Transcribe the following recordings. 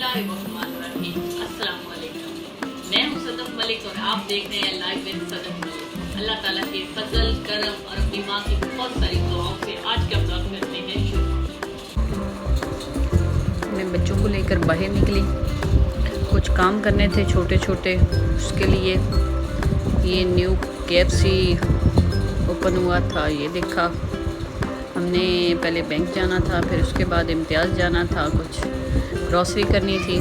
बिस्मिल्लाहिर्रहमानिर्रहीम। अस्सलाम वालेकुम। मैं हूं सदफ मलिक और आप देख रहे हैं लाइव विद सदफ मलिक। अल्लाह ताला के फजल करम और अपनी माँ की बहुत सारी दुआओं से आज का ब्लॉग करते हैं शुरू। मैं बच्चों को लेकर बाहर निकली, कुछ काम करने थे छोटे छोटे। उसके लिए ये न्यू KFC ओपन हुआ था, ये देखा। हमने पहले बैंक जाना था, फिर उसके बाद इम्तियाज़ जाना था, कुछ ग्रॉसरी करनी थी।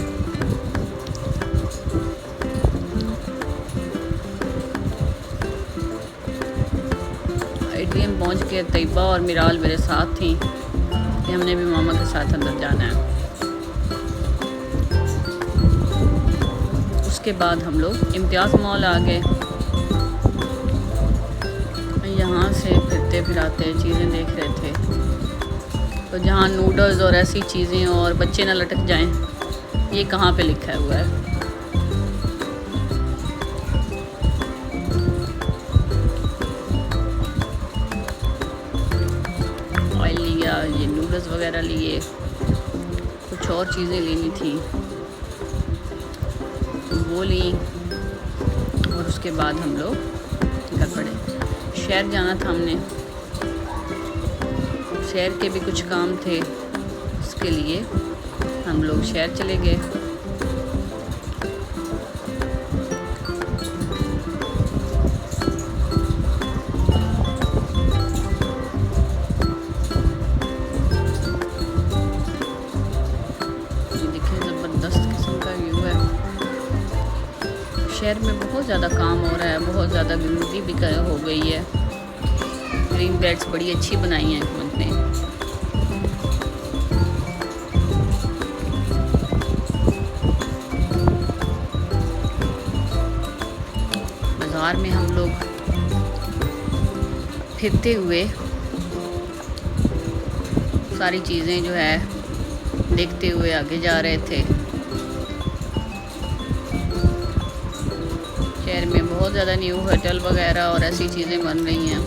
ATM पहुंच के तैयबा और मिराल मेरे साथ थी कि हमने भी मामा के साथ अंदर जाना है। उसके बाद हम लोग इम्तियाज़ मॉल आ गए। यहाँ से फिरते फिराते चीज़ें देख रहे थे, तो जहाँ नूडल्स और ऐसी चीज़ें और बच्चे ना लटक जाएं, ये कहाँ पे लिखा हुआ है। ऑयल लिया, ये नूडल्स वगैरह लिए, कुछ और चीज़ें लेनी थी वो ली। और उसके बाद हम लोग घर पड़े। शहर जाना था हमने, शहर के भी कुछ काम थे, उसके लिए हम लोग शहर चले गए। ये देखिए ज़बरदस्त किस्म का व्यू है। शहर में बहुत ज़्यादा काम हो रहा है, बहुत ज़्यादा गंदगी भी हो गई है। ग्रीन बेल्ट्स बड़ी अच्छी बनाई हैं हुकूमत ने। बाज़ार में हम लोग फिरते हुए सारी चीज़ें जो है देखते हुए आगे जा रहे थे। शहर में बहुत ज़्यादा न्यू होटल वगैरह और ऐसी चीज़ें बन रही हैं।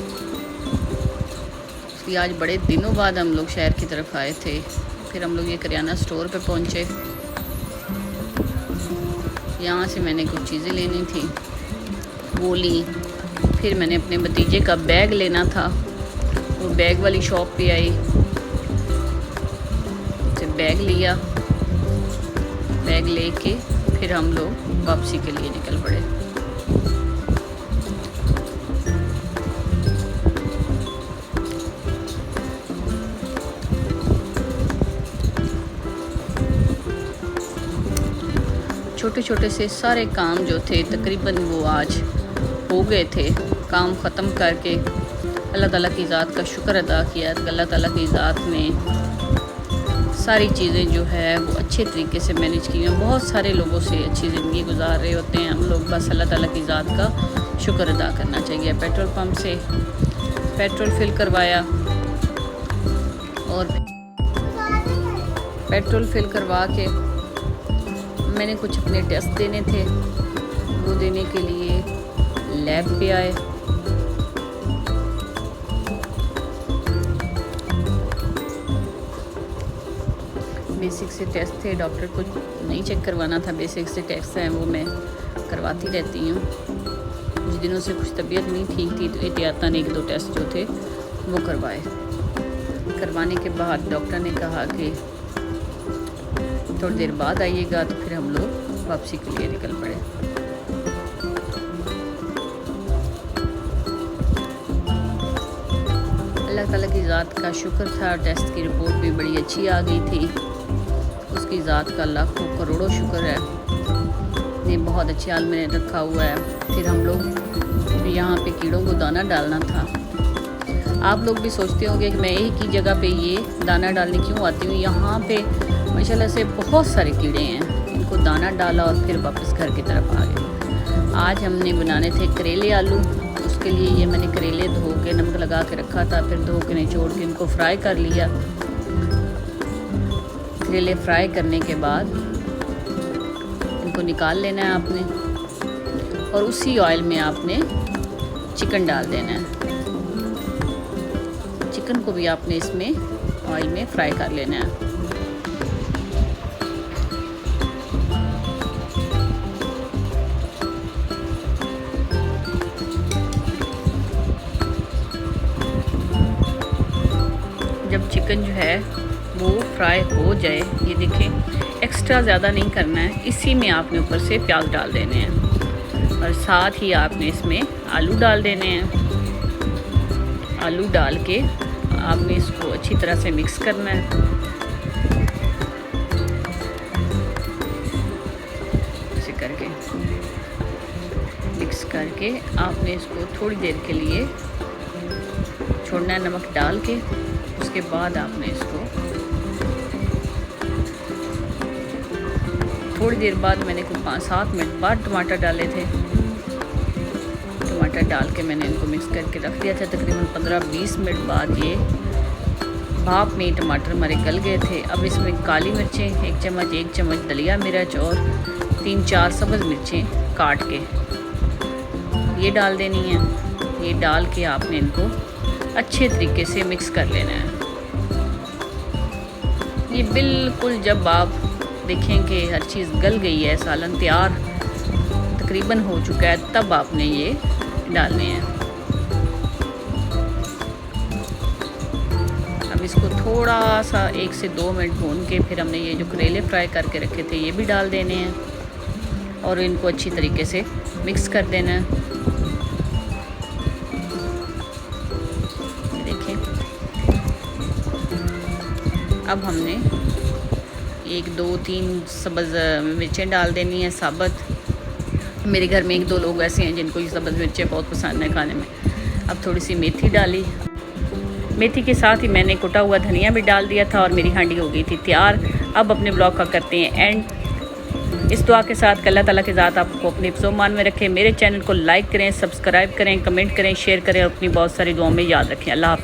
इसलिए आज बड़े दिनों बाद हम लोग शहर की तरफ आए थे। फिर हम लोग ये करियाना स्टोर पे पहुँचे। यहाँ से मैंने कुछ चीज़ें लेनी थी, वो ली। फिर मैंने अपने भतीजे का बैग लेना था, वो बैग वाली शॉप पे आई, से बैग लिया। बैग लेके फिर हम लोग वापसी के लिए निकल पड़े। छोटे छोटे से सारे काम जो थे तकरीबन वो आज हो गए थे। काम ख़त्म करके अल्लाह ताला की ज़ात का शुक्र अदा किया। अल्लाह ताला की ज़ात ने सारी चीज़ें जो है वो अच्छे तरीके से मैनेज की हैं। बहुत सारे लोगों से अच्छी ज़िंदगी गुजार रहे होते हैं हम लोग, बस अल्लाह ताला की ज़ात का शुक्र अदा करना चाहिए। पेट्रोल पंप से पेट्रोल फिल करवाया और पेट्रोल फिल करवा के मैंने कुछ अपने टेस्ट देने थे, वो देने के लिए लैब पे आए। बेसिक से टेस्ट थे, डॉक्टर को नहीं चेक करवाना था। बेसिक से टेस्ट हैं वो मैं करवाती रहती हूँ। कुछ दिनों से कुछ तबीयत नहीं ठीक थी, तो एहतियातन 1-2 टेस्ट जो थे वो करवाए। करवाने के बाद डॉक्टर ने कहा कि थोड़ी देर बाद आइएगा, तो फिर हम लोग वापसी के लिए निकल पड़े। अल्लाह ताला की ज़ात का शुक्र था, टेस्ट की रिपोर्ट भी बड़ी अच्छी आ गई थी। उसकी ज़ात का लाखों करोड़ों शुक्र है, ने बहुत अच्छे हाल में रखा हुआ है। फिर हम लोग यहाँ पे कीड़ों को दाना डालना था। आप लोग भी सोचते होंगे कि मैं एक ही जगह पे ये दाना डालने क्यों आती हूँ। यहाँ पे माशाल्लाह से बहुत सारे कीड़े हैं। इनको दाना डाला और फिर वापस घर की तरफ आ गए। आज हमने बनाने थे करेले आलू। उसके लिए ये मैंने करेले धो के नमक लगा के रखा था, फिर धो के निचोड़ के इनको फ्राई कर लिया। करेले फ्राई करने के बाद इनको निकाल लेना है आपने, और उसी ऑयल में आपने चिकन डाल देना है। चिकन को भी आपने इसमें ऑयल में फ्राई कर लेना है। चिकन जो है वो फ्राई हो जाए, ये देखें एक्स्ट्रा ज़्यादा नहीं करना है, इसी में आपने ऊपर से प्याज डाल देने हैं और साथ ही आपने इसमें आलू डाल देने हैं। आलू डाल के आपने इसको अच्छी तरह से मिक्स करना है। ऐसे करके मिक्स करके आपने इसको थोड़ी देर के लिए छोड़ना है नमक डाल के। उसके बाद आपने इसको थोड़ी देर बाद, मैंने कुछ 5-7 मिनट बाद टमाटर डाले थे, टमाटर डाल के मैंने इनको मिक्स करके रख दिया था। तकरीबन 15-20 मिनट बाद ये भाप में टमाटर हमारे गल गए थे। अब इसमें काली मिर्चें 1 चम्मच दलिया मिर्च और 3-4 सब्ज़ मिर्चें काट के ये डाल देनी है। ये डाल के आपने इनको अच्छे तरीके से मिक्स कर लेना है। ये बिल्कुल जब आप देखें कि हर चीज़ गल गई है, सालन तैयार तकरीबन हो चुका है, तब आपने ये डालने हैं। अब इसको थोड़ा सा 1 से 2 मिनट भून के फिर हमने ये जो करेले फ्राई करके रखे थे ये भी डाल देने हैं और इनको अच्छी तरीके से मिक्स कर देना है। अब हमने 1, 2, 3 सब्ज़ मिर्चें डाल देनी है साबुत। मेरे घर में 1-2 लोग ऐसे हैं जिनको ये सब्ज़ मिर्चें बहुत पसंद है खाने में। अब थोड़ी सी मेथी डाली, मेथी के साथ ही मैंने कुटा हुआ धनिया भी डाल दिया था और मेरी हांडी हो गई थी तैयार। अब अपने ब्लॉग का करते हैं एंड। इस दुआ के साथ कि अल्लाह ताला की ज़ात आपको अपने हिफ्ज़-ओ-मान में रखें। मेरे चैनल को लाइक करें, सब्सक्राइब करें, कमेंट करें, शेयर करें और अपनी बहुत सारी दुआओं में याद रखें। अल्लाह हाफ़िज़।